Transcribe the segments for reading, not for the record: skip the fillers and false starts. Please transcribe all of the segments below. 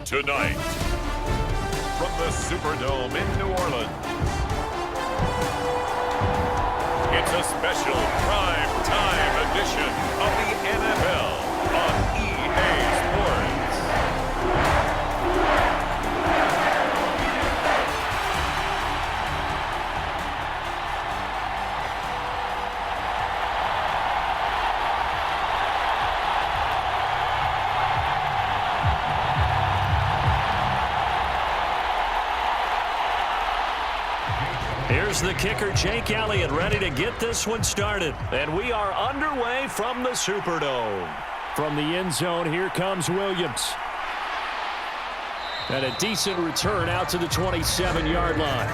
Tonight, from the Superdome in New Orleans, it's a special prime time edition of the NFL on EA Sports. Here's the kicker, Jake Elliott, ready to get this one started. And we are underway from the Superdome. From the end zone, here comes Williams. And a decent return out to the 27-yard line.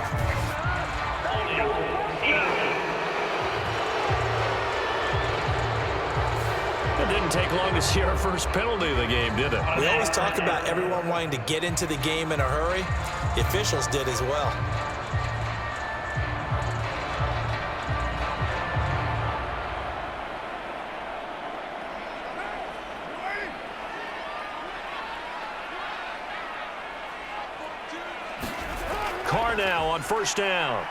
It didn't take long to see our first penalty of the game, did it? We always talk about everyone wanting to get into the game in a hurry. The officials did as well. Carr now on first down.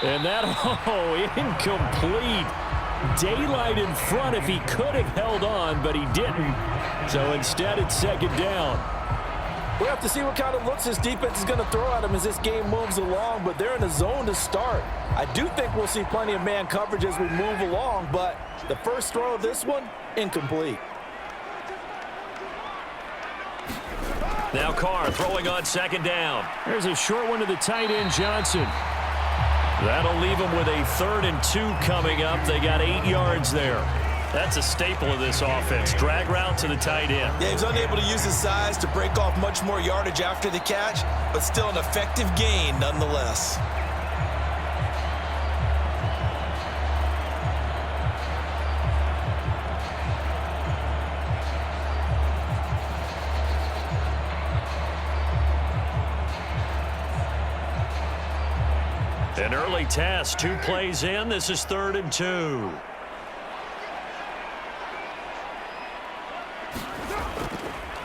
And that, incomplete. Daylight in front if he could have held on, but he didn't. So instead, it's second down. We'll have to see what kind of looks this defense is going to throw at him as this game moves along, but they're in a zone to start. I do think we'll see plenty of man coverage as we move along, but the first throw of this one, incomplete. Now Carr throwing on second down. There's a short one to the tight end, Johnson. That'll leave them with a 3rd and 2 coming up. They got 8 yards there. That's a staple of this offense. Drag route to the tight end. Yeah, he was unable to use his size to break off much more yardage after the catch, but still an effective gain nonetheless. An early test, 2 plays in. This is 3rd and 2.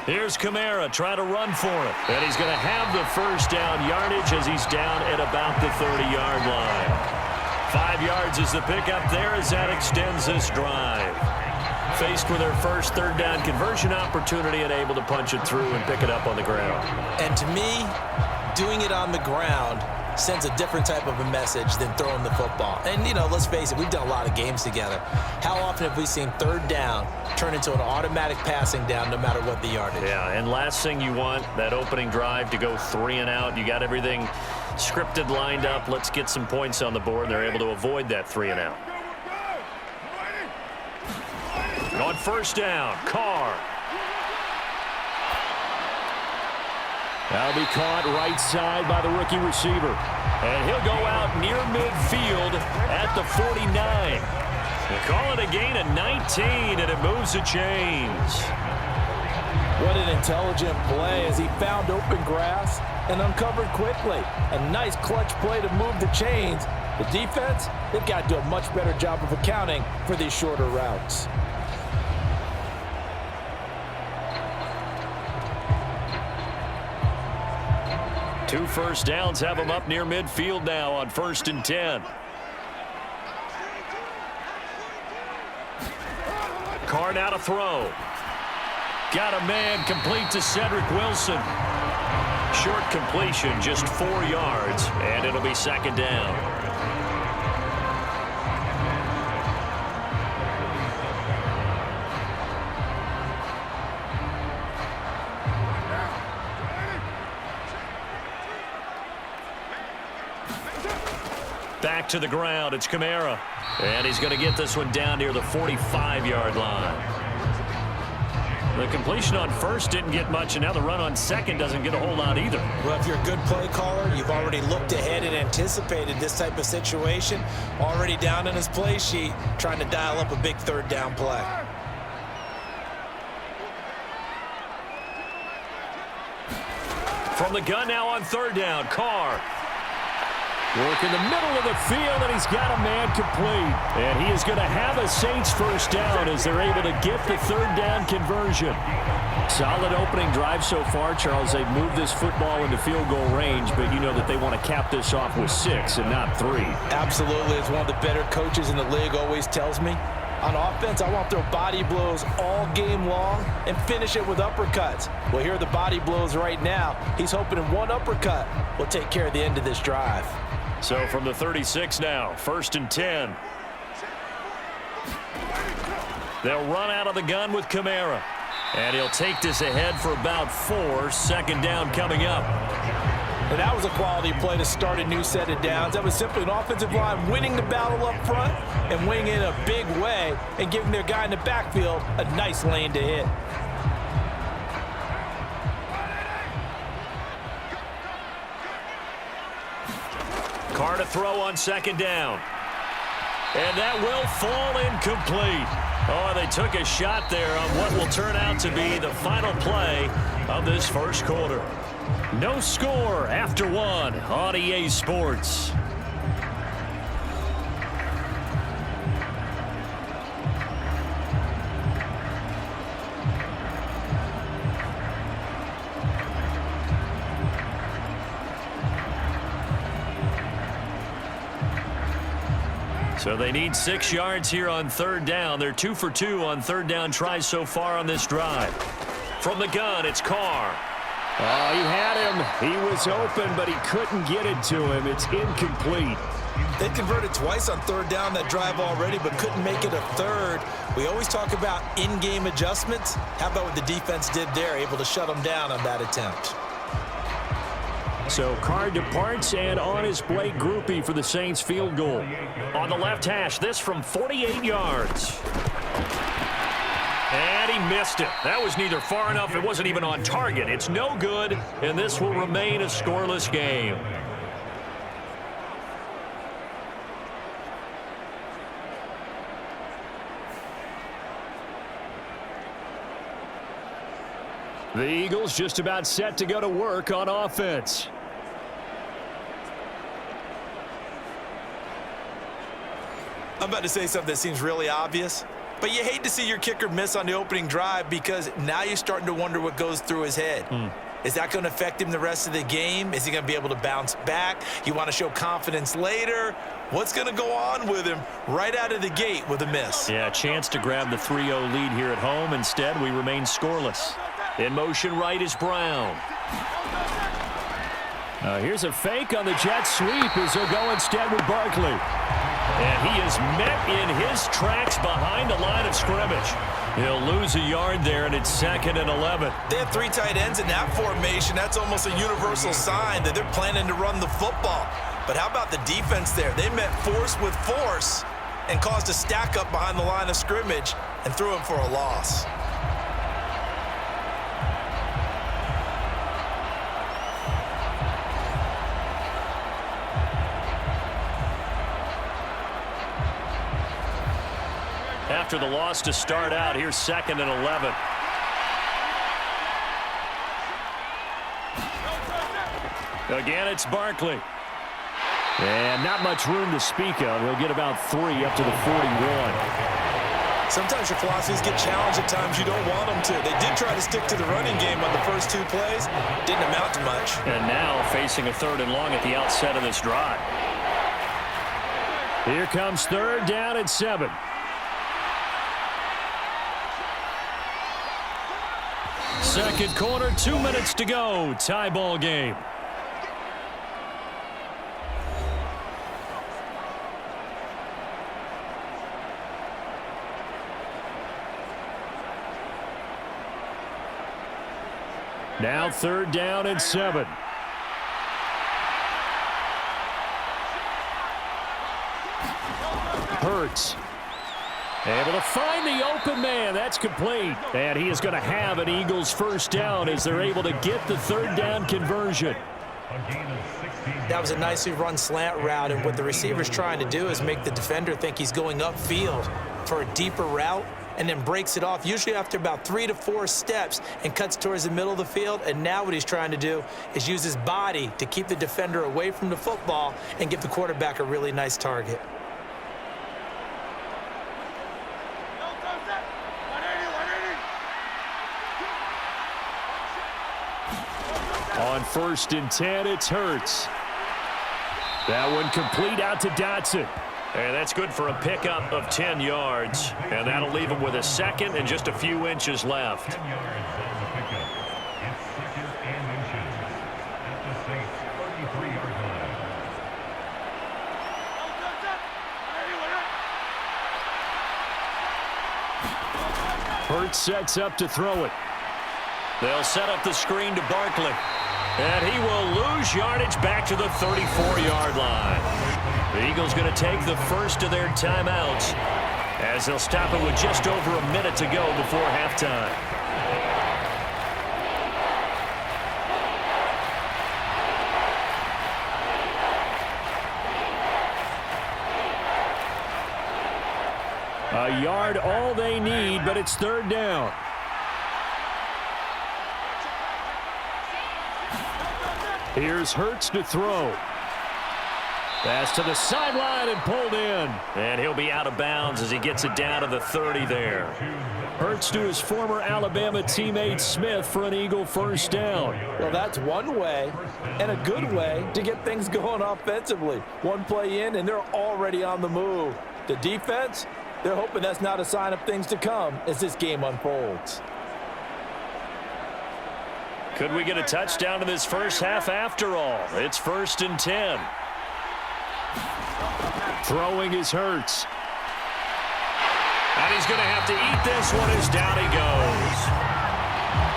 Here's Kamara trying to run for it. And he's going to have the first down yardage as he's down at about the 30-yard line. 5 yards is the pickup there as that extends this drive. Faced with their first 3rd down conversion opportunity and able to punch it through and pick it up on the ground. And to me, doing it on the ground sends a different type of a message than throwing the football. And, you know, let's face it, we've done a lot of games together. How often have we seen 3rd down turn into an automatic passing down no matter what the yardage? Yeah, and last thing you want, that opening drive to go 3 and out. You got everything scripted, lined up. Let's get some points on the board. And they're able to avoid that 3 and out. And on first down, Carr. That'll be caught right side by the rookie receiver. And he'll go out near midfield at the 49. We'll call it a gain of 19, and it moves the chains. What an intelligent play as he found open grass and uncovered quickly. A nice clutch play to move the chains. The defense, they've got to do a much better job of accounting for these shorter routes. 2 first downs have them up near midfield now on 1st and 10. Carr now to throw. Got a man complete to Cedric Wilson. Short completion, just 4 yards, and it'll be second down. Back to the ground, it's Kamara. And he's going to get this one down near the 45-yard line. The completion on first didn't get much, and now the run on second doesn't get a whole lot either. Well, if you're a good play caller, you've already looked ahead and anticipated this type of situation. Already down in his play sheet, trying to dial up a big 3rd down play. From the gun now on 3rd down, Carr. Work in the middle of the field, and he's got a man complete. And he is going to have a Saints first down as they're able to get the third down conversion. Solid opening drive so far, Charles. They've moved this football into field goal range, but you know that they want to cap this off with 6 and not 3. Absolutely. As one of the better coaches in the league always tells me, on offense, I want to throw body blows all game long and finish it with uppercuts. Well, here are the body blows right now. He's hoping in one uppercut will take care of the end of this drive. So from the 36 now, 1st and 10. They'll run out of the gun with Kamara. And he'll take this ahead for about 4. Second down coming up. And that was a quality play to start a new set of downs. That was simply an offensive line winning the battle up front and winning it in a big way and giving their guy in the backfield a nice lane to hit. Carr to throw on second down. And that will fall incomplete. Oh, they took a shot there on what will turn out to be the final play of this first quarter. No score after 1 on EA Sports. So they need 6 yards here on third down. They're 2 for 2 on third down tries so far on this drive. From the gun, it's Carr. Oh, he had him. He was open, but he couldn't get it to him. It's incomplete. They converted twice on third down that drive already, but couldn't make it a third. We always talk about in-game adjustments. How about what the defense did there, able to shut them down on that attempt? So Carr departs, and on his Blake Groupie for the Saints field goal. On the left hash, this from 48 yards. And he missed it. That was neither far enough. It wasn't even on target. It's no good, and this will remain a scoreless game. The Eagles just about set to go to work on offense. I'm about to say something that seems really obvious, but you hate to see your kicker miss on the opening drive because now you're starting to wonder what goes through his head. Is that going to affect him the rest of the game? Is he going to be able to bounce back? You want to show confidence later? What's going to go on with him right out of the gate with a miss? Yeah, a chance to grab the 3-0 lead here at home. Instead, we remain scoreless. In motion right is Brown. Here's a fake on the jet sweep as they'll go instead with Barkley. And he is met in his tracks behind the line of scrimmage. He'll lose a yard there, and it's 2nd and 11. They have 3 tight ends in that formation. That's almost a universal sign that they're planning to run the football. But how about the defense there? They met force with force and caused a stack up behind the line of scrimmage and threw him for a loss. After the loss to start out, here's 2nd and 11. Again, it's Barkley. And not much room to speak of. He'll get about 3 up to the 41. Sometimes your philosophies get challenged at times you don't want them to. They did try to stick to the running game on the first 2 plays. Didn't amount to much. And now facing a 3rd and long at the outset of this drive. Here comes 3rd down and 7. Second quarter, 2 minutes to go. Tie ball game. Now 3rd down and 7. Hurts. Able to find the open man. That's complete. And he is going to have an Eagles first down as they're able to get the 3rd down conversion. That was a nicely run slant route, and what the receiver's trying to do is make the defender think he's going upfield for a deeper route and then breaks it off, usually after about 3 to 4 steps, and cuts towards the middle of the field. And now what he's trying to do is use his body to keep the defender away from the football and give the quarterback a really nice target. On 1st and 10, it's Hurts. That one complete out to Dotson. And that's good for a pickup of 10 yards. And that'll leave him with a second and just a few inches left. Hurts sets up to throw it. They'll set up the screen to Barkley. And he will lose yardage back to the 34-yard line. The Eagles going to take the first of their timeouts as they'll stop it with just over a minute to go before halftime. A yard all they need, but it's 3rd down. Here's Hurts to throw. Pass to the sideline and pulled in. And he'll be out of bounds as he gets it down to the 30 there. Hurts to his former Alabama teammate Smith for an Eagle first down. Well, that's one way and a good way to get things going offensively. One play in, and they're already on the move. The defense, they're hoping that's not a sign of things to come as this game unfolds. Could we get a touchdown in this first half after all? It's 1st and 10. Throwing is Hurts. And he's going to have to eat this one as down he goes.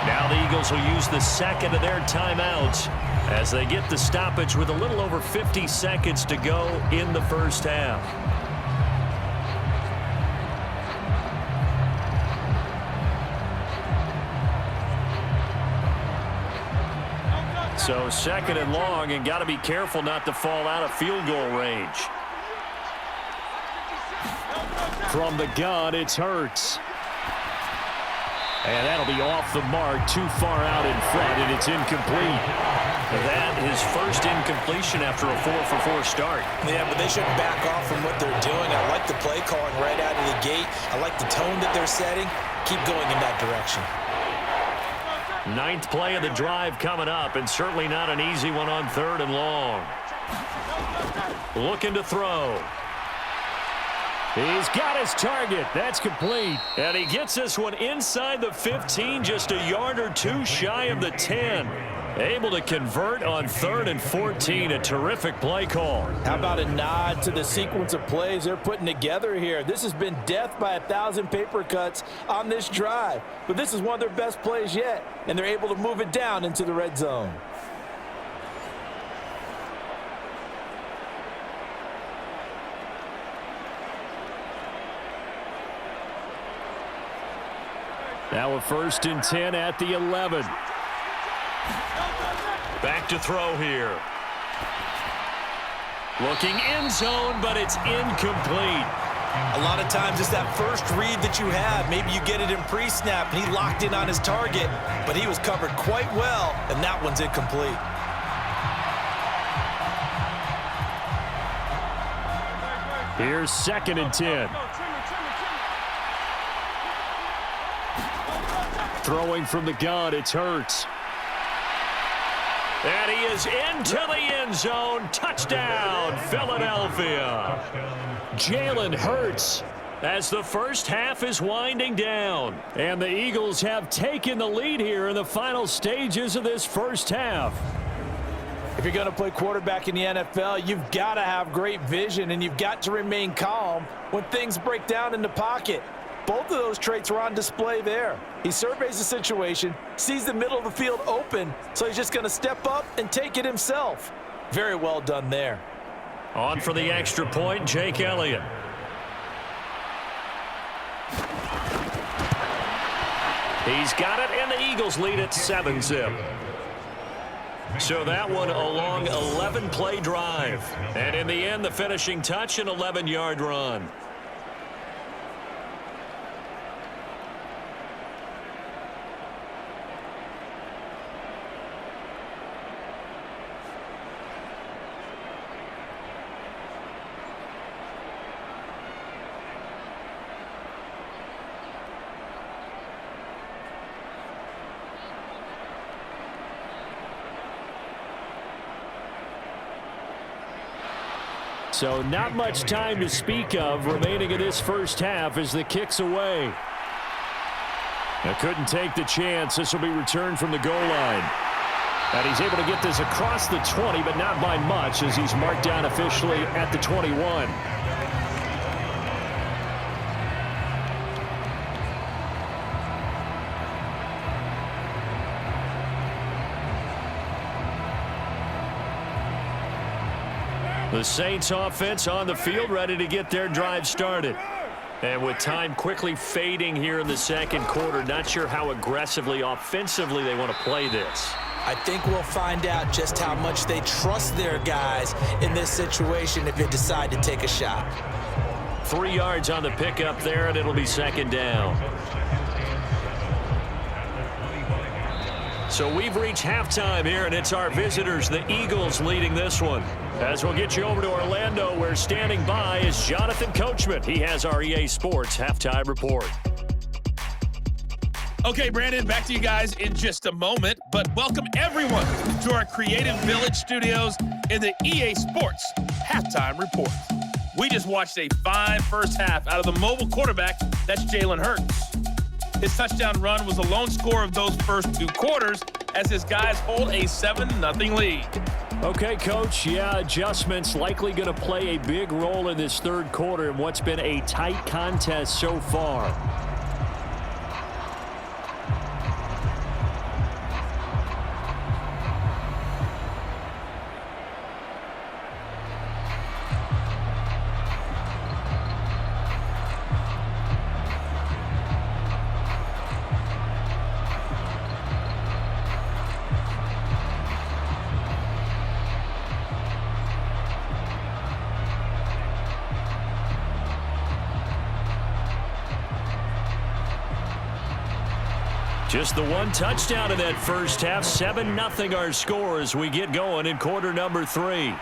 Now the Eagles will use the second of their timeouts as they get the stoppage with a little over 50 seconds to go in the first half. So 2nd and long, and got to be careful not to fall out of field goal range. From the gun, it's Hurts. And that'll be off the mark, too far out in front, and it's incomplete. That his first incompletion after a 4-for-4 start. Yeah, but they shouldn't back off from what they're doing. I like the play calling right out of the gate. I like the tone that they're setting. Keep going in that direction. 9th play of the drive coming up, and certainly not an easy one on 3rd and long. Looking to throw. He's got his target. That's complete. And he gets this one inside the 15, just a yard or two shy of the 10. Able to convert on 3rd and 14. A terrific play call. How about a nod to the sequence of plays they're putting together here? This has been death by 1,000 paper cuts on this drive. But this is one of their best plays yet, and they're able to move it down into the red zone. Now a 1st and 10 at the 11. Back to throw here. Looking end zone, but it's incomplete. A lot of times it's that first read that you have. Maybe you get it in pre-snap, and he locked in on his target, but he was covered quite well, and that one's incomplete. Here's 2nd and 10. Throwing from the gun, it's Hurts. And he is into the end zone. Touchdown, Philadelphia. Jalen Hurts as the first half is winding down. And the Eagles have taken the lead here in the final stages of this first half. If you're going to play quarterback in the NFL, you've got to have great vision, and you've got to remain calm when things break down in the pocket. Both of those traits were on display there. He surveys the situation, sees the middle of the field open, so he's just going to step up and take it himself. Very well done there. On for the extra point, Jake Elliott. He's got it, and the Eagles lead at 7-zip. So that one a long 11-play drive. And in the end, the finishing touch, an 11-yard run. So not much time to speak of remaining in this first half as the kick's away. Now couldn't take the chance. This will be returned from the goal line. And he's able to get this across the 20, but not by much as he's marked down officially at the 21. The Saints offense on the field, ready to get their drive started. And with time quickly fading here in the second quarter, not sure how aggressively, offensively they want to play this. I think we'll find out just how much they trust their guys in this situation if they decide to take a shot. 3 yards on the pickup there, and it'll be second down. So we've reached halftime here, and it's our visitors, the Eagles, leading this one. As we'll get you over to Orlando, where standing by is Jonathan Coachman. He has our EA Sports Halftime Report. Okay, Brandon, back to you guys in just a moment, but welcome everyone to our Creative Village studios in the EA Sports Halftime Report. We just watched a fine first half out of the mobile quarterback, that's Jalen Hurts. His touchdown run was the lone score of those first 2 quarters as his guys hold a 7-0 lead. Okay, Coach, yeah, adjustments likely going to play a big role in this third quarter in what's been a tight contest so far. Just the one touchdown in that first half. 7-0 our score as we get going in quarter number 3.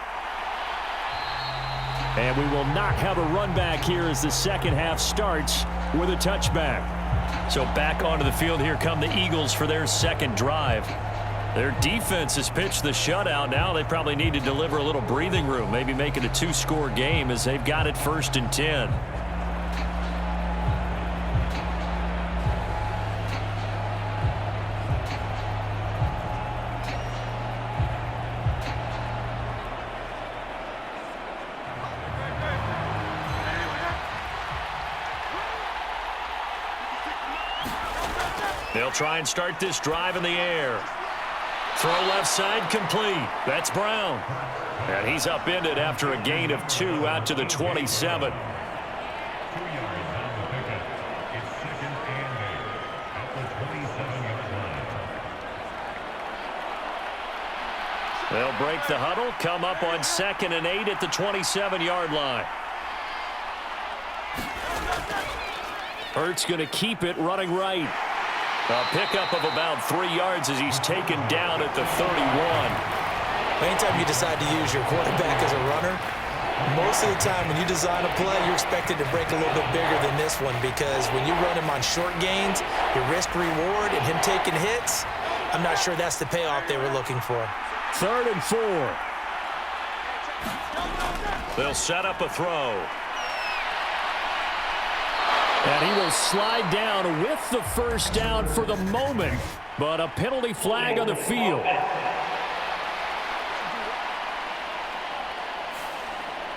And we will not have a run back here as the second half starts with a touchback. So back onto the field here come the Eagles for their second drive. Their defense has pitched the shutout. Now they probably need to deliver a little breathing room, maybe make it a 2-score game as they've got it 1st and 10. They'll try and start this drive in the air. Throw left side complete. That's Brown. And he's upended after a gain of 2 out to the 27. They'll break the huddle, come up on 2nd and 8 at the 27-yard line. Hurts going to keep it running right. A pickup of about 3 yards as he's taken down at the 31. Anytime you decide to use your quarterback as a runner, most of the time when you design a play, you're expected to break a little bit bigger than this one because when you run him on short gains, your risk-reward and him taking hits, I'm not sure that's the payoff they were looking for. 3rd and 4. They'll set up a throw. And he will slide down with the first down for the moment, but a penalty flag on the field.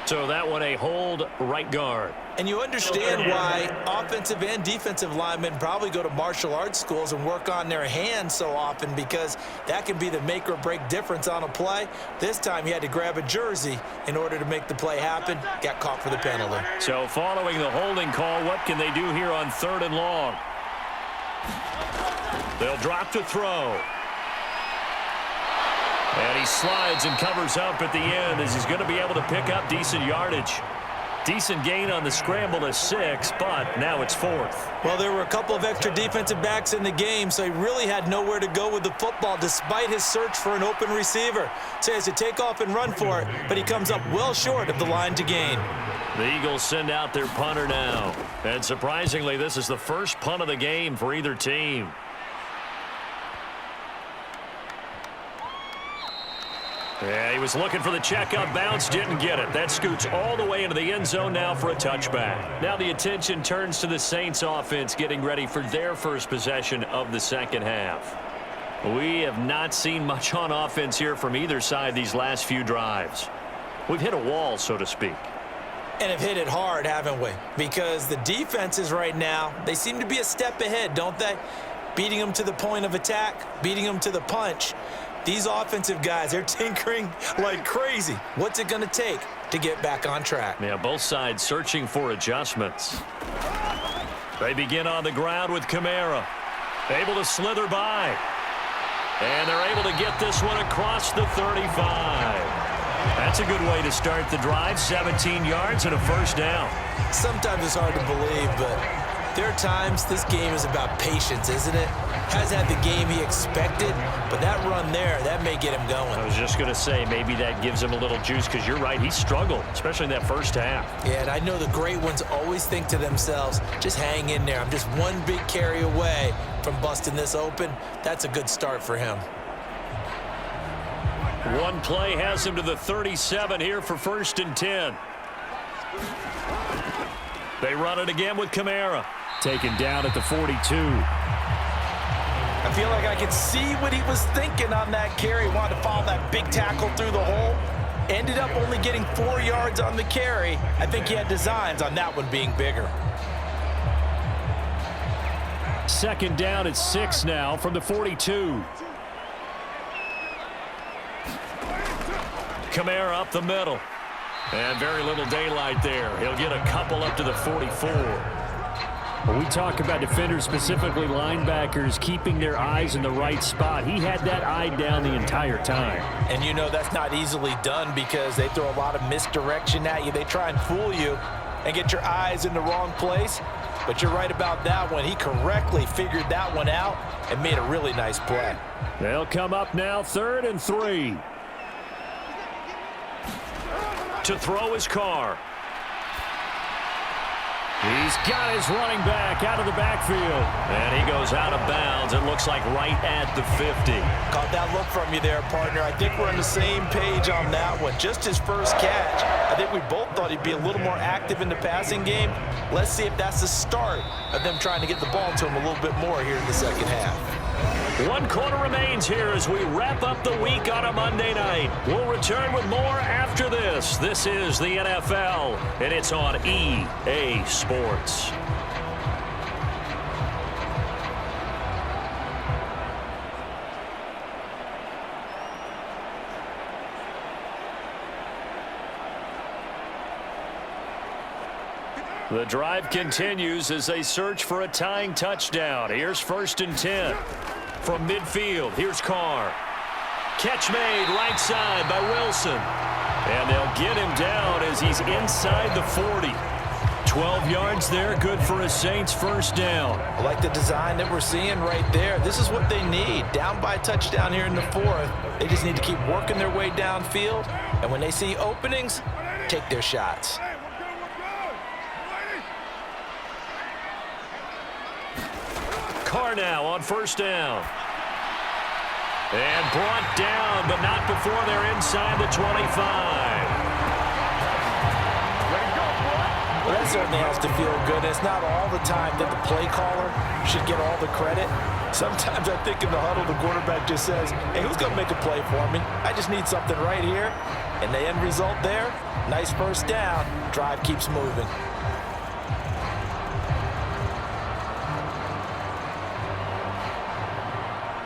So that one a hold right guard. And you understand why offensive and defensive linemen probably go to martial arts schools and work on their hands so often because that can be the make or break difference on a play. This time he had to grab a jersey in order to make the play happen. Got caught for the penalty. So following the holding call, what can they do here on 3rd and long? They'll drop to throw. And he slides and covers up at the end as he's going to be able to pick up decent yardage. Decent gain on the scramble to 6, but now it's 4th. Well, there were a couple of extra defensive backs in the game, so he really had nowhere to go with the football despite his search for an open receiver. So he has to take off and run for it, but he comes up well short of the line to gain. The Eagles send out their punter now. And surprisingly, this is the first punt of the game for either team. Yeah, he was looking for the checkup bounce, didn't get it. That scoots all the way into the end zone now for a touchback. Now the attention turns to the Saints offense getting ready for their first possession of the second half. We have not seen much on offense here from either side these last few drives. We've hit a wall, so to speak. And have hit it hard, haven't we? Because the defenses right now, they seem to be a step ahead, don't they? Beating them to the point of attack, beating them to the punch. These offensive guys, they're tinkering like crazy. What's it going to take to get back on track? Yeah, both sides searching for adjustments. They begin on the ground with Kamara. Able to slither by. And they're able to get this one across the 35. That's a good way to start the drive. 17 yards and a first down. Sometimes it's hard to believe, but there are times this game is about patience, isn't it? Hasn't had the game he expected, but that run there, that may get him going. I was just going to say, maybe that gives him a little juice, because you're right, he struggled, especially in that first half. Yeah, and I know the great ones always think to themselves, just hang in there. I'm just one big carry away from busting this open. That's a good start for him. One play has him to the 37 here for 1st and 10. They run it again with Kamara. Taken down at the 42. I feel like I could see what he was thinking on that carry. Wanted to follow that big tackle through the hole. Ended up only getting 4 yards on the carry. I think he had designs on that one being bigger. 2nd down at 6 now from the 42. Kamara up the middle. And very little daylight there. He'll get a couple up to the 44. When we talk about defenders, specifically linebackers, keeping their eyes in the right spot, he had that eye down the entire time. And you know that's not easily done because they throw a lot of misdirection at you. They try and fool you and get your eyes in the wrong place. But you're right about that one. He correctly figured that one out and made a really nice play. They'll come up now 3rd and 3. To throw his car. He's got his running back out of the backfield. And he goes out of bounds. It looks like right at the 50. Caught that look from you there, partner. I think we're on the same page on that one. Just his first catch. I think we both thought he'd be a little more active in the passing game. Let's see if that's the start of them trying to get the ball to him a little bit more here in the second half. 1 quarter remains here as we wrap up the week on a Monday night. We'll return with more after this. This is the NFL, and it's on EA Sports. The drive continues as they search for a tying touchdown. Here's 1st and 10. From midfield, here's Carr. Catch made right side by Wilson. And they'll get him down as he's inside the 40. 12 yards there, good for a Saints first down. I like the design that we're seeing right there. This is what they need. Down by a touchdown here in the 4th. They just need to keep working their way downfield. And when they see openings, take their shots. Carr now on 1st down. And brought down, but not before they're inside the 25. Well, that certainly has to feel good. It's not all the time that the play caller should get all the credit. Sometimes I think in the huddle, the quarterback just says, hey, who's going to make a play for me? I just need something right here. And the end result there, nice first down. Drive keeps moving.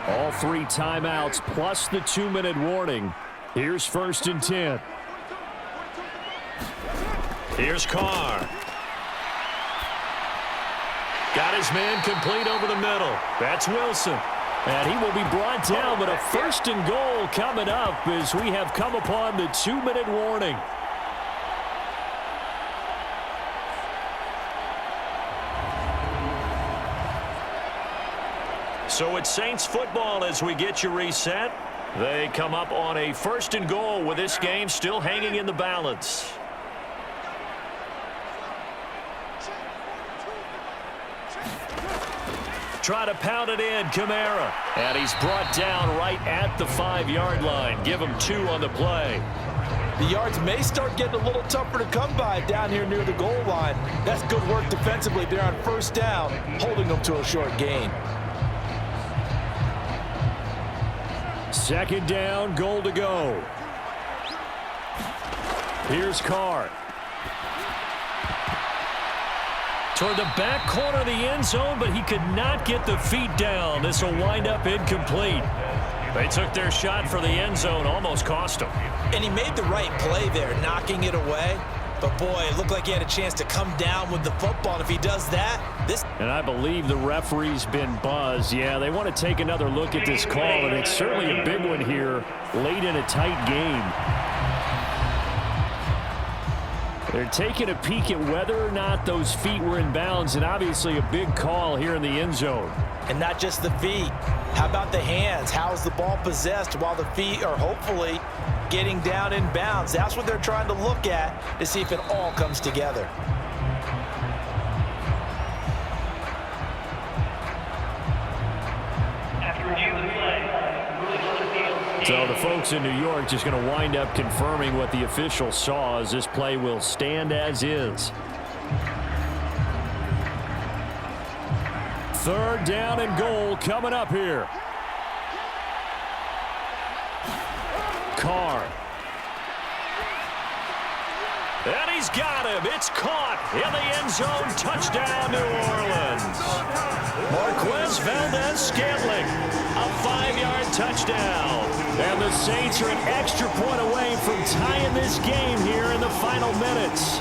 All 3 timeouts plus the 2-minute warning. Here's 1st and 10. Here's Carr. Got his man complete over the middle. That's Wilson. And he will be brought down, but a 1st and goal coming up as we have come upon the 2-minute warning. So it's Saints football as we get you reset. They come up on a 1st and goal with this game still hanging in the balance. try to pound it in. Kamara. And he's brought down right at the 5-yard line. Give him 2 on the play. The yards may start getting a little tougher to come by down here near the goal line. That's good work defensively there on first down, holding them to a short gain. Second down, goal to go. Here's Carr. Toward the back corner of the end zone, but he could not get the feet down. This will wind up incomplete. They took their shot for the end zone, almost cost him. And he made the right play there, knocking it away. But, boy, it looked like he had a chance to come down with the football. And if he does that, this... And I believe the referee's been buzzed. Yeah, they want to take another look at this call, and it's certainly a big one here late in a tight game. They're taking a peek at whether or not those feet were in bounds, and obviously a big call here in the end zone. And not just the feet. How about the hands? How's the ball possessed while the feet are hopefully getting down in bounds? That's what they're trying to look at to see if it all comes together. So the folks in New York just going to wind up confirming what the official saw, as this play will stand as is. Third down and goal coming up here. Carr. And he's got him. It's caught in the end zone. Touchdown, New Orleans. Marquez Valdez-Scantling, a 5-yard touchdown. And the Saints are an extra point away from tying this game here in the final minutes.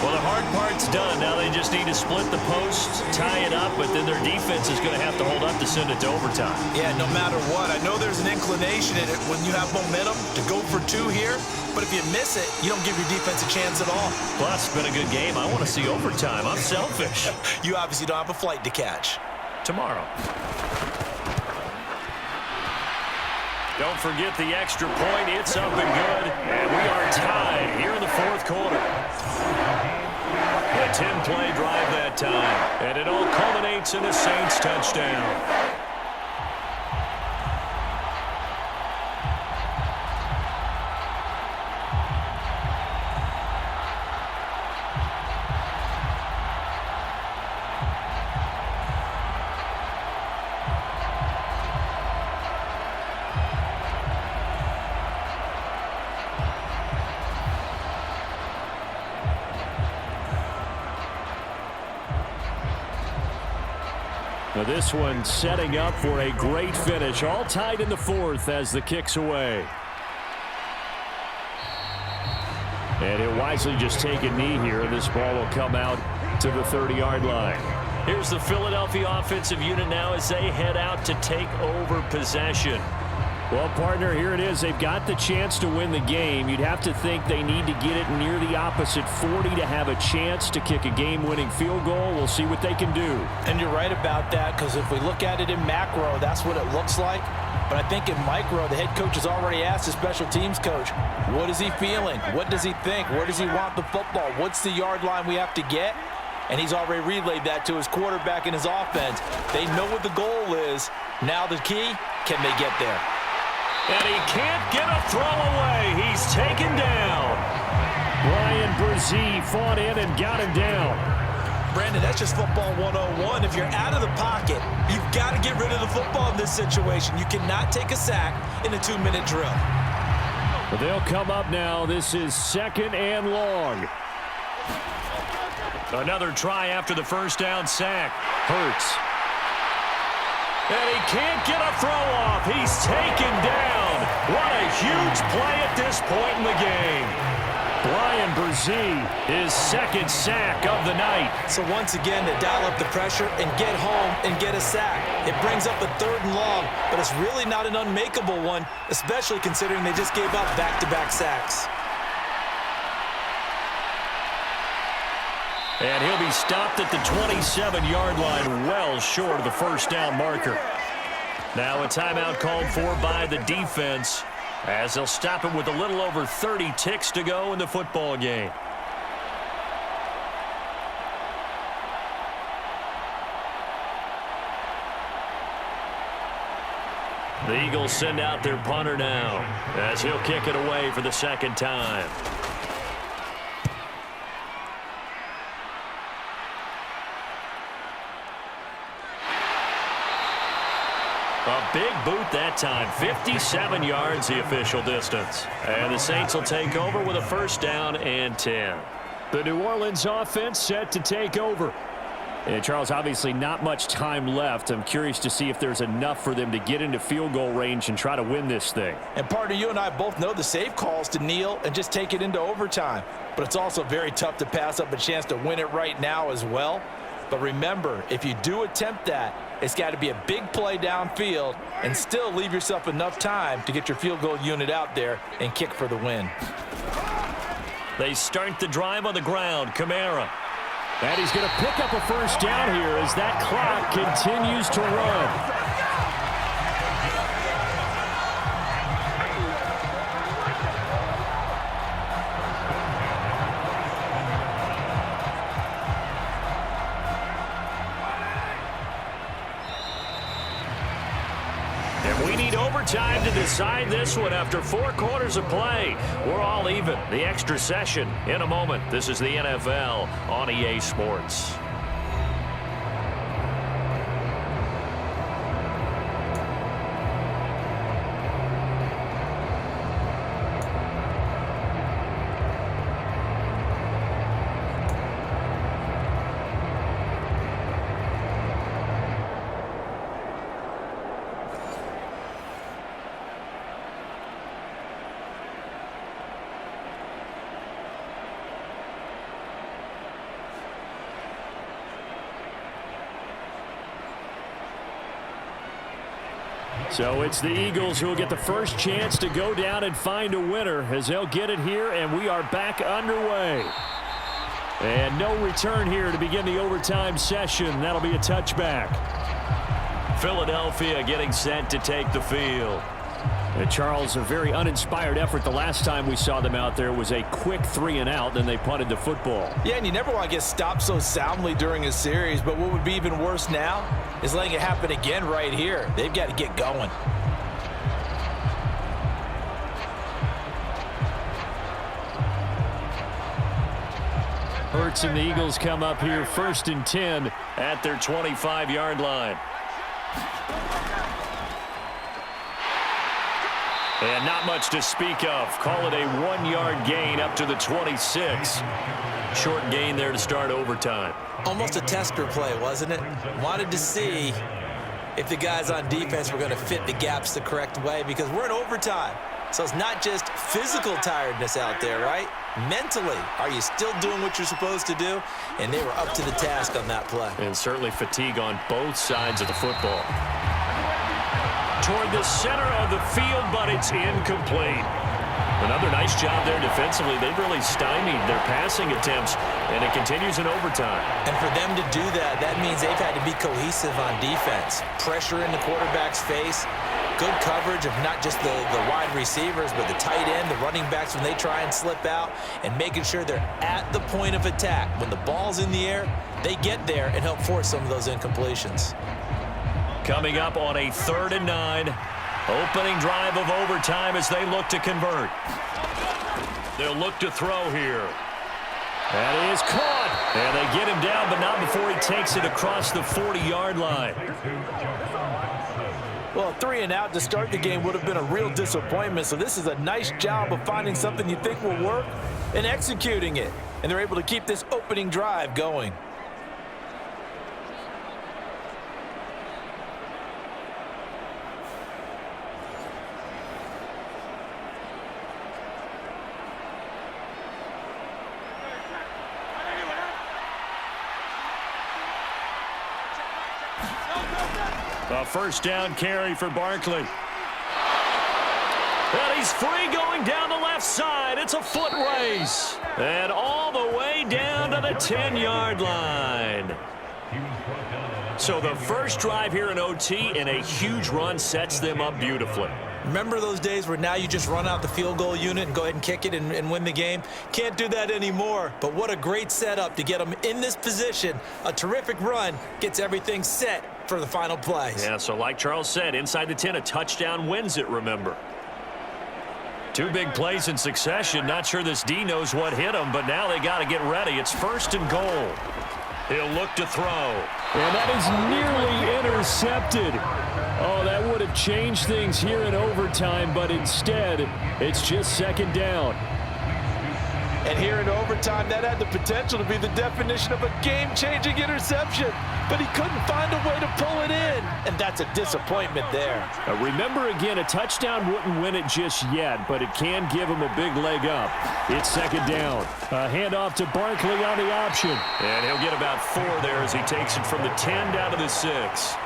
Well, the hard part's done. Now they just need to split the posts, tie it up, but then their defense is going to have to hold up to send it to overtime. Yeah, no matter what. I know there's an inclination in it when you have momentum to go for 2 here, but if you miss it, you don't give your defense a chance at all. Plus, it's been a good game. I want to see overtime. I'm selfish. You obviously don't have a flight to catch. Tomorrow. Don't forget the extra point. It's up and good. And we are tied here in the 4th quarter. A 10-play drive that time. And it all culminates in a Saints touchdown. Now this one setting up for a great finish. All tied in the 4th as the kick's away. And he'll wisely just take a knee here. This ball will come out to the 30-yard line. Here's the Philadelphia offensive unit now as they head out to take over possession. Well, partner, here it is. They've got the chance to win the game. You'd have to think they need to get it near the opposite 40 to have a chance to kick a game-winning field goal. We'll see what they can do. And you're right about that, because if we look at it in macro, that's what it looks like. But I think in micro, the head coach has already asked the special teams coach, what is he feeling? What does he think? Where does he want the football? What's the yard line we have to get? And he's already relayed that to his quarterback and his offense. They know what the goal is. Now the key, can they get there? And he can't get a throw away. He's taken down. Brian Brzee fought in and got him down. Brandon, that's just football 101. If you're out of the pocket, you've got to get rid of the football in this situation. You cannot take a sack in a 2-minute drill. But they'll come up now. This is 2nd and long. Another try after the first down sack. Hurts. And he can't get a throw off. He's taken down. What a huge play at this point in the game. Brian Brzee, his 2nd sack of the night. So once again, they dial up the pressure and get home and get a sack. It brings up a 3rd and long, but it's really not an unmakeable one, especially considering they just gave up back-to-back sacks. And he'll be stopped at the 27-yard line, well short of the first down marker. Now a timeout called for by the defense, as they'll stop it with a little over 30 ticks to go in the football game. The Eagles send out their punter now as he'll kick it away for the second time. A big boot that time. 57 yards the official distance. And the Saints will take over with a first down and 10. The New Orleans offense set to take over. And Charles, obviously not much time left. I'm curious to see if there's enough for them to get into field goal range and try to win this thing. And partner, you and I both know the safe calls to kneel and just take it into overtime. But it's also very tough to pass up a chance to win it right now as well. But remember, if you do attempt that, it's got to be a big play downfield and still leave yourself enough time to get your field goal unit out there and kick for the win. They start the drive on the ground. Kamara. And he's going to pick up a first down here as that clock continues to run. Time to decide this one after 4 quarters of play. We're all even. The extra session in a moment. This is the NFL on EA Sports. So it's the Eagles who will get the first chance to go down and find a winner as they'll get it here, and we are back underway. And no return here to begin the overtime session. That'll be a touchback. Philadelphia getting set to take the field. And Charles, a very uninspired effort. The last time we saw them out there was a quick 3-and-out, then they punted the football. Yeah, and you never want to get stopped so soundly during a series, but what would be even worse now is letting it happen again right here. They've got to get going. Hurts and the Eagles come up here 1st and 10 at their 25-yard line. And not much to speak of. Call it a 1-yard gain up to the 26. Short gain there to start overtime. Almost a tester play, wasn't it? Wanted to see if the guys on defense were going to fit the gaps the correct way, because we're in overtime. So it's not just physical tiredness out there, right? Mentally, are you still doing what you're supposed to do? And they were up to the task on that play. And certainly fatigue on both sides of the football. Toward the center of the field, but it's incomplete. Another nice job there defensively. They've really stymied their passing attempts, and it continues in overtime. And for them to do that, that means they've had to be cohesive on defense. Pressure in the quarterback's face, good coverage of not just the wide receivers, but the tight end, the running backs when they try and slip out, and making sure they're at the point of attack. When the ball's in the air, they get there and help force some of those incompletions. Coming up on a 3rd and 9. Opening drive of overtime as they look to convert. They'll look to throw here. That is caught. And they get him down, but not before he takes it across the 40-yard line. Well, 3-and-out to start the game would have been a real disappointment. So this is a nice job of finding something you think will work and executing it. And they're able to keep this opening drive going. A first down carry for Barkley. And he's free going down the left side. It's a foot race. And all the way down to the 10-yard line. So the first drive here in OT and a huge run sets them up beautifully. Remember those days where now you just run out the field goal unit and go ahead and kick it and win the game? Can't do that anymore. But what a great setup to get them in this position. A terrific run gets everything set for the final plays. Yeah, so like Charles said, inside the 10, a touchdown wins it, remember. 2 big plays in succession. Not sure this D knows what hit him, but now they got to get ready. It's 1st and goal. He'll look to throw. And that is nearly intercepted. Oh, that would have changed things here in overtime, but instead, it's just 2nd down. And here in overtime, that had the potential to be the definition of a game-changing interception. But he couldn't find a way to pull it in. And that's a disappointment there. Remember, again, a touchdown wouldn't win it just yet, but it can give him a big leg up. It's 2nd down. A handoff to Barkley on the option. And he'll get about 4 there as he takes it from the 10 down to the 6.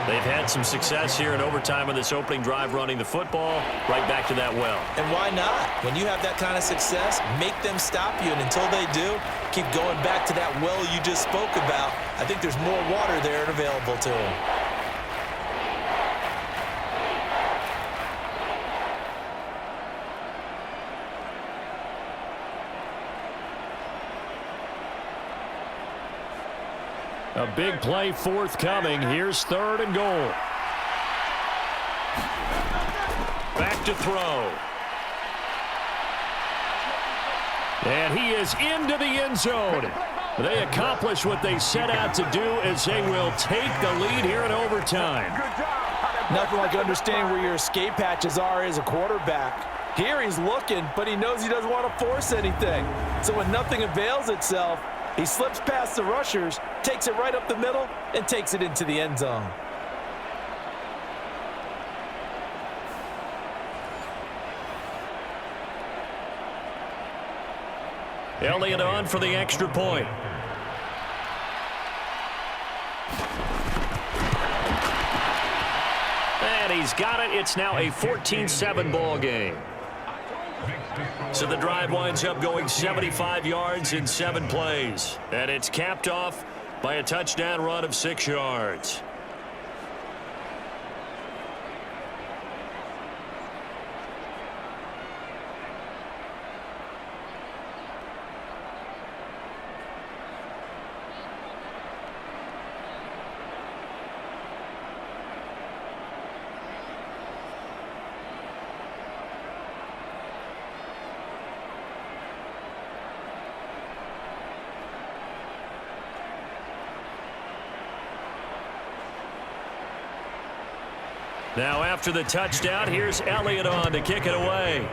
They've had some success here in overtime on this opening drive running the football. Right back to that well. And why not? When you have that kind of success, make them stop you. And until they do, keep going back to that well you just spoke about. I think there's more water there and available to them. A big play forthcoming. Here's 3rd and goal. Back to throw. And he is into the end zone. They accomplish what they set out to do as they will take the lead here in overtime. Nothing like understanding where your escape hatches are as a quarterback. Here he's looking, but he knows he doesn't want to force anything. So when nothing avails itself, he slips past the rushers, takes it right up the middle, and takes it into the end zone. Elliott on for the extra point. And he's got it. It's now a 14-7 ball game. So the drive winds up going 75 yards in 7 plays. And it's capped off by a touchdown run of 6 yards. Now after the touchdown, here's Elliott on to kick it away.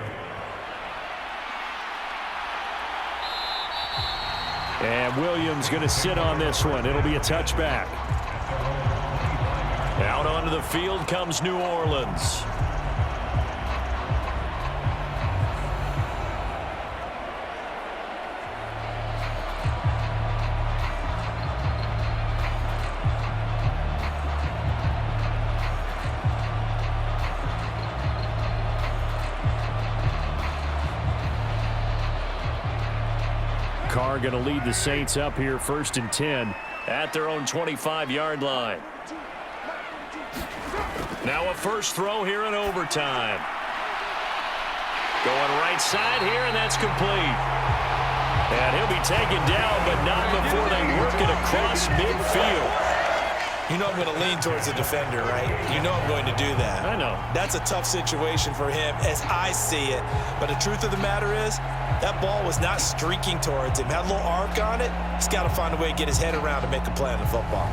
And Williams going to sit on this one. It'll be a touchback. Out onto the field comes New Orleans. Carr going to lead the Saints up here 1st and 10 at their own 25-yard line. Now a first throw here in overtime. Going right side here, and that's complete. And he'll be taken down, but not before they work it across midfield. You know I'm going to lean towards the defender, right? You know I'm going to do that. I know. That's a tough situation for him as I see it. But the truth of the matter is, that ball was not streaking towards him. Had a little arc on it. He's got to find a way to get his head around to make a play on the football.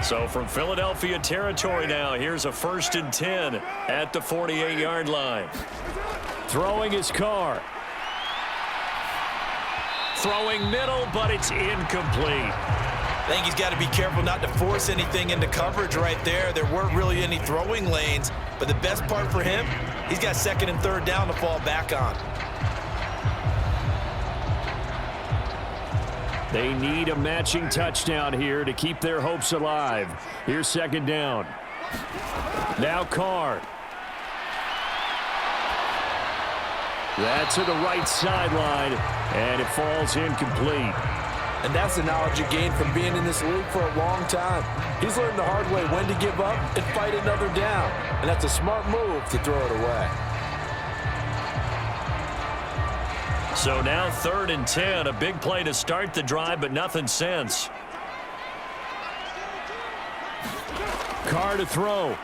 So from Philadelphia territory now, here's a 1st and 10 at the 48-yard line. Throwing his Carr. Throwing middle, but it's incomplete. I think he's got to be careful not to force anything into coverage right there. There weren't really any throwing lanes, but the best part for him, he's got 2nd and 3rd down to fall back on. They need a matching touchdown here to keep their hopes alive. Here's 2nd down. Now Carr. That's to the right sideline, and it falls incomplete. And that's the knowledge you gain from being in this league for a long time. He's learned the hard way when to give up and fight another down. And that's a smart move to throw it away. So now 3rd and 10. A big play to start the drive, but nothing since. Carr to throw.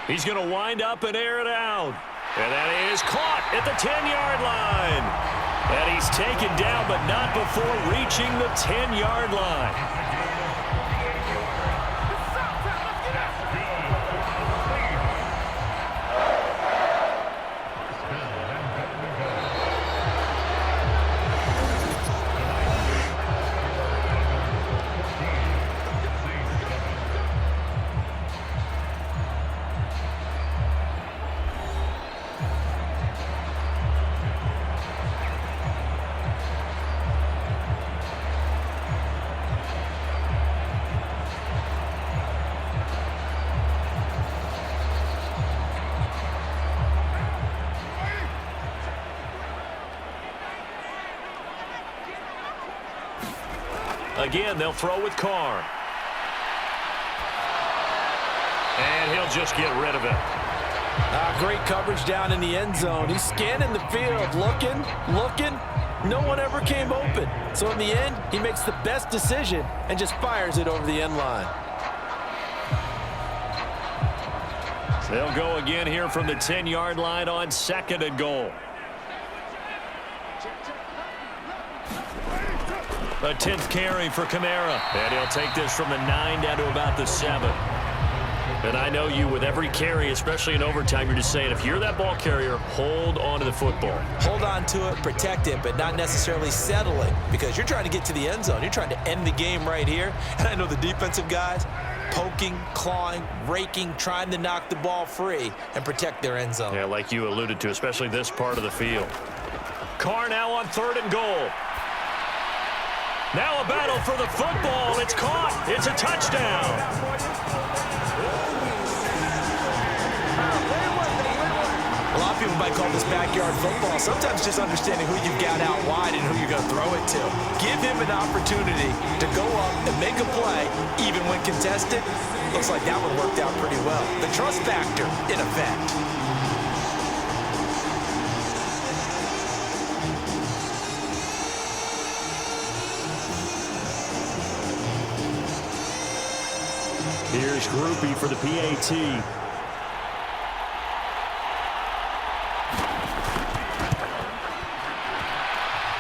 He's going to wind up and air it out. And that is caught at the 10-yard line. And he's taken down, but not before reaching the 10-yard line. Again, they'll throw with Carr. And he'll just get rid of it. Great coverage down in the end zone. He's scanning the field, looking. No one ever came open. So in the end, he makes the best decision and just fires it over the end line. They'll go again here from the 10-yard line on 2nd and goal. A 10th carry for Kamara. And he'll take this from the 9 down to about the 7. And I know you, with every carry, especially in overtime, you're just saying, if you're that ball carrier, hold on to the football. Hold on to it, protect it, but not necessarily settling, because you're trying to get to the end zone. You're trying to end the game right here. And I know the defensive guys, poking, clawing, raking, trying to knock the ball free and protect their end zone. Yeah, like you alluded to, especially this part of the field. Carr now on 3rd and goal. Now a battle for the football. It's caught. It's a touchdown. A lot of people might call this backyard football. Sometimes just understanding who you've got out wide and who you're going to throw it to. Give him an opportunity to go up and make a play, even when contested. Looks like that one worked out pretty well. The trust factor in effect. Here's Groupie for the PAT.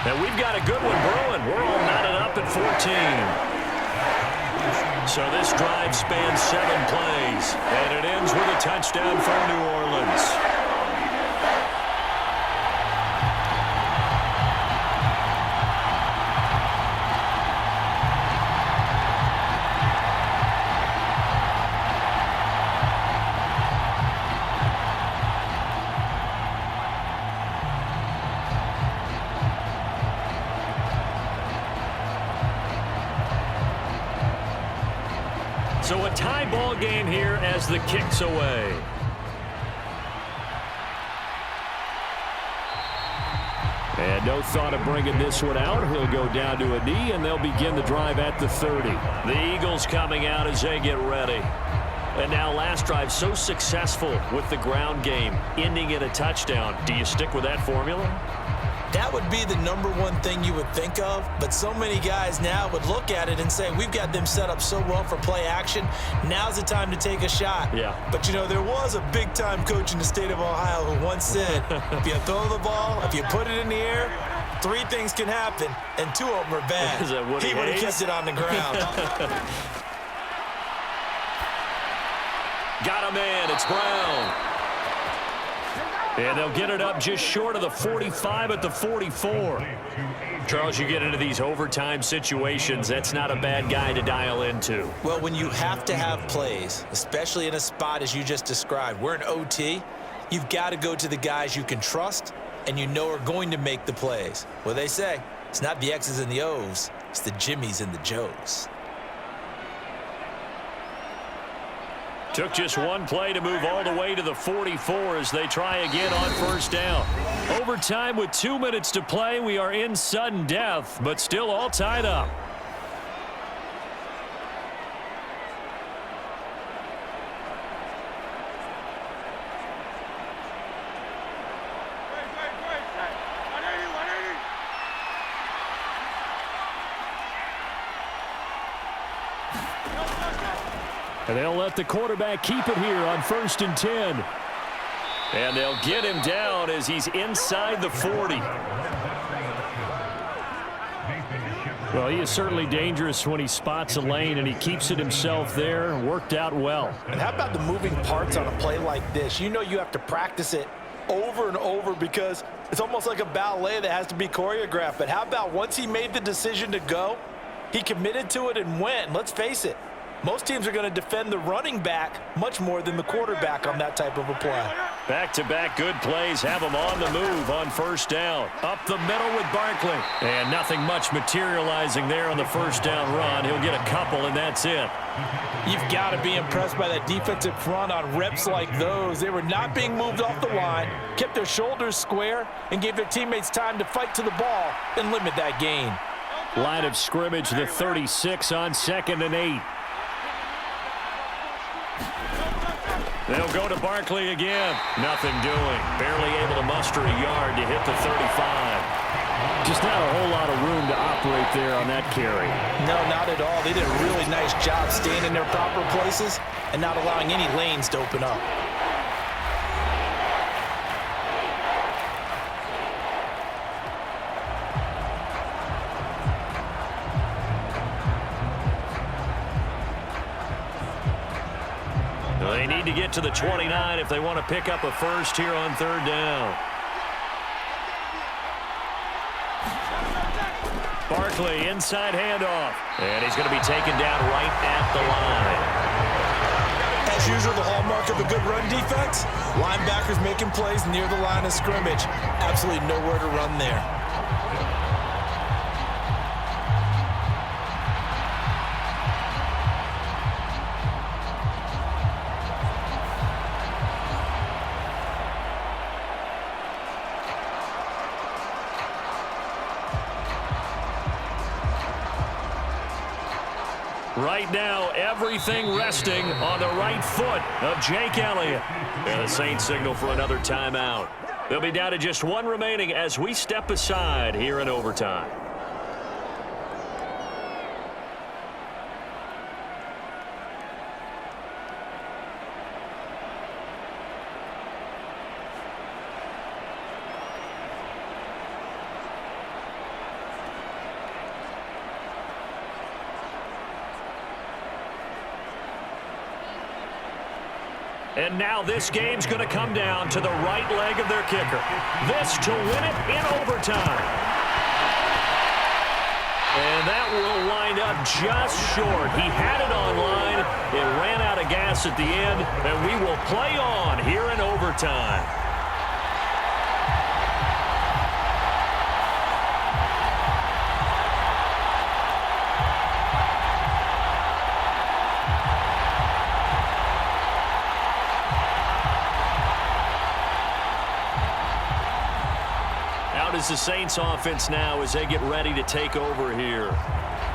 And we've got a good one brewing. We're all knotted up at 14. So this drive spans 7 plays. And it ends with a touchdown for New Orleans. So a tie ball game here as the kick's away. And no thought of bringing this one out. He'll go down to a knee, and they'll begin the drive at the 30. The Eagles coming out as they get ready. And now last drive so successful with the ground game, ending in a touchdown. Do you stick with that formula? That would be the #1 thing you would think of, but so many guys now would look at it and say, we've got them set up so well for play action. Now's the time to take a shot. Yeah. But, you know, there was a big-time coach in the state of Ohio who once said, if you throw the ball, if you put it in the air, 3 things can happen, and 2 of them are bad. Is that Woody He would have Hayes? kept it on the ground. Got a man. It's Brown. And they'll get it up just short of the 45 at the 44. Charles, you get into these overtime situations, that's not a bad guy to dial into. Well, when you have to have plays, especially in a spot as you just described, we're in OT, you've got to go to the guys you can trust and you know are going to make the plays. Well, they say, it's not the X's and the O's, it's the Jimmies and the Joes. Took just one play to move all the way to the 44 as they try again on first down. Overtime with 2 minutes to play. We are in sudden death, but still all tied up. And they'll let the quarterback keep it here on 1st and 10. And they'll get him down as he's inside the 40. Well, he is certainly dangerous when he spots a lane, and he keeps it himself there. Worked out well. And how about the moving parts on a play like this? You know you have to practice it over and over because it's almost like a ballet that has to be choreographed. But how about once he made the decision to go, he committed to it and went. Let's face it, most teams are going to defend the running back much more than the quarterback on that type of a play. Back-to-back good plays have him on the move on first down. Up the middle with Barkley. And nothing much materializing there on the first down run. He'll get a couple, and that's it. You've got to be impressed by that defensive front on reps like those. They were not being moved off the line, kept their shoulders square, and gave their teammates time to fight to the ball and limit that gain. Line of scrimmage, the 36 on 2nd and 8. They'll go to Barkley again. Nothing doing. Barely able to muster a yard to hit the 35. Just not a whole lot of room to operate there on that carry. No, not at all. They did a really nice job staying in their proper places and not allowing any lanes to open up. They need to get to the 29 if they want to pick up a first here on 3rd down. Barkley, inside handoff. And he's going to be taken down right at the line. As usual, the hallmark of a good run defense, linebackers making plays near the line of scrimmage. Absolutely nowhere to run there. Right now, everything resting on the right foot of Jake Elliott. And the Saints signal for another timeout. They'll be down to just one remaining as we step aside here in overtime. And now this game's going to come down to the right leg of their kicker. This to win it in overtime. And that will wind up just short. He had it on line. It ran out of gas at the end, and we will play on here in overtime. Is the Saints offense now as they get ready to take over here.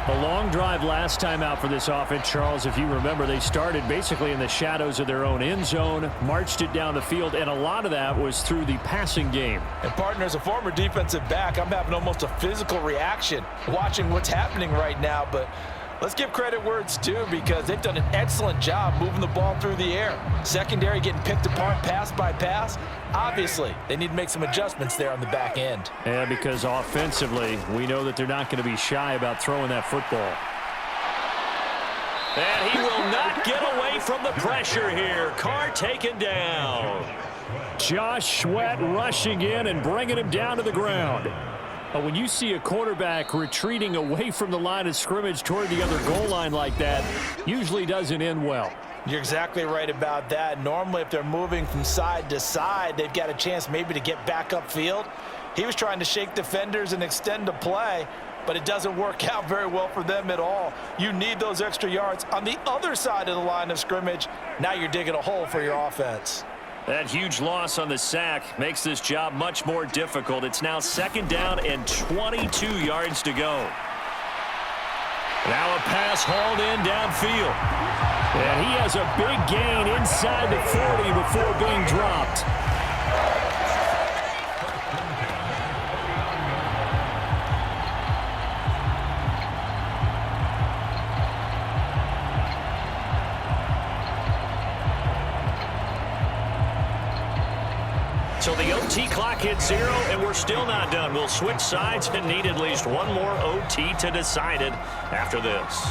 A long drive last time out for this offense, Charles. If you remember, they started basically in the shadows of their own end zone, marched it down the field, and a lot of that was through the passing game. And partner, as a former defensive back, I'm having almost a physical reaction watching what's happening right now, but let's give credit where it's due because they've done an excellent job moving the ball through the air. Secondary getting picked apart pass by pass. Obviously, they need to make some adjustments there on the back end. Yeah, because offensively, we know that they're not going to be shy about throwing that football. And he will not get away from the pressure here. Carr taken down. Josh Sweat rushing in and bringing him down to the ground. But when you see a quarterback retreating away from the line of scrimmage toward the other goal line like that, usually doesn't end well. You're exactly right about that. Normally, if they're moving from side to side, they've got a chance maybe to get back upfield. He was trying to shake defenders and extend the play. but it doesn't work out very well for them at all. You need those extra yards on the other side of the line of scrimmage. Now you're digging a hole for your offense. That huge loss on the sack makes this job much more difficult. It's now 2nd down and 22 yards to go. Now a pass hauled in downfield. And he has a big gain inside the 40 before being dropped. So the OT clock hits 0, and we're still not done. We'll switch sides and need at least one more OT to decide it after this.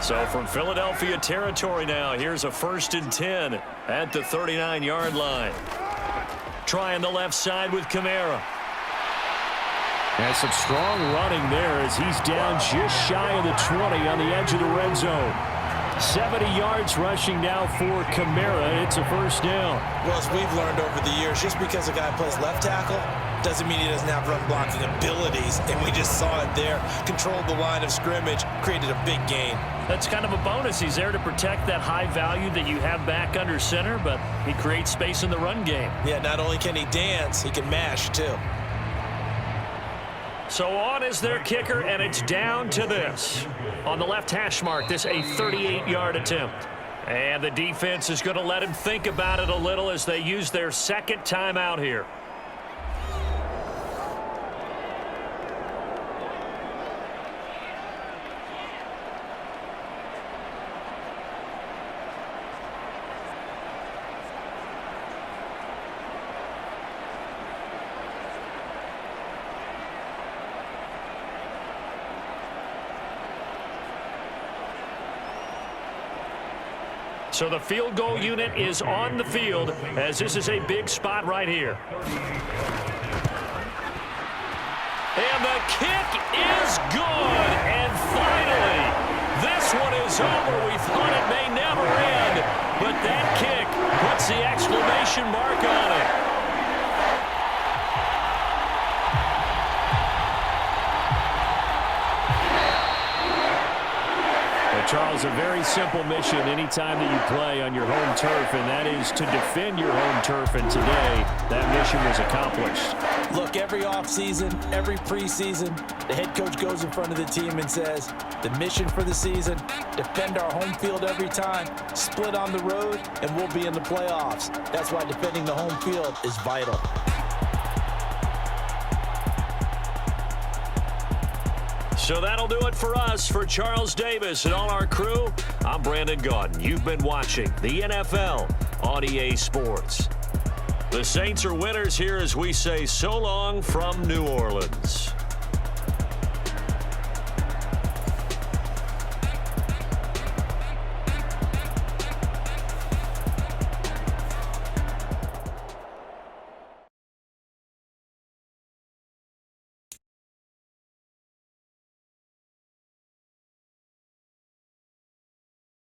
So from Philadelphia territory now, here's a 1st and 10 at the 39-yard line. Trying the left side with Kamara. And some strong running there as he's down just shy of the 20 on the edge of the red zone. 70 yards rushing now for Kamara. It's a 1st down. Well, as we've learned over the years, just because a guy plays left tackle doesn't mean he doesn't have run blocking abilities, and we just saw it there. Controlled the line of scrimmage, created a big gain. That's kind of a bonus. He's there to protect that high value that you have back under center, but he creates space in the run game. Yeah, not only can he dance, he can mash too. So on is their kicker, and it's down to this. On the left hash mark, this a 38-yard attempt. And the defense is going to let him think about it a little as they use their 2nd timeout here. So the field goal unit is on the field as this is a big spot right here. And the kick is good. And finally, this one is over. We thought it may never end, but that kick puts the exclamation mark on it. Charles, a very simple mission anytime that you play on your home turf, and that is to defend your home turf, and today that mission was accomplished. Look, every offseason, every preseason, the head coach goes in front of the team and says, the mission for the season, defend our home field every time, split on the road, and we'll be in the playoffs. That's why defending the home field is vital. So that'll do it for us. For Charles Davis and all our crew, I'm Brandon Gaudin. You've been watching the NFL on EA Sports. The Saints are winners here as we say so long from New Orleans.